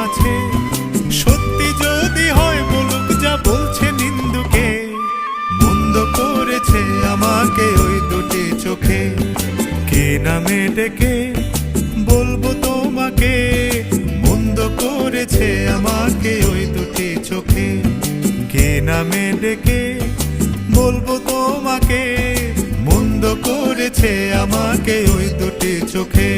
আছে। সত্যি যদি হয় বলুক যা বলছে নিন্দুকে, মন্দ করেছে আমাকে ওই দুটি চোখে। কে নামে ডেকে বলবো তোমাকে, মন্দ করেছে আমাকে ওই দুটি চোখে। কে নামে ডেকে বলবো তোমাকে, মন্দ করেছে আমাকে ওই দুটি চোখে।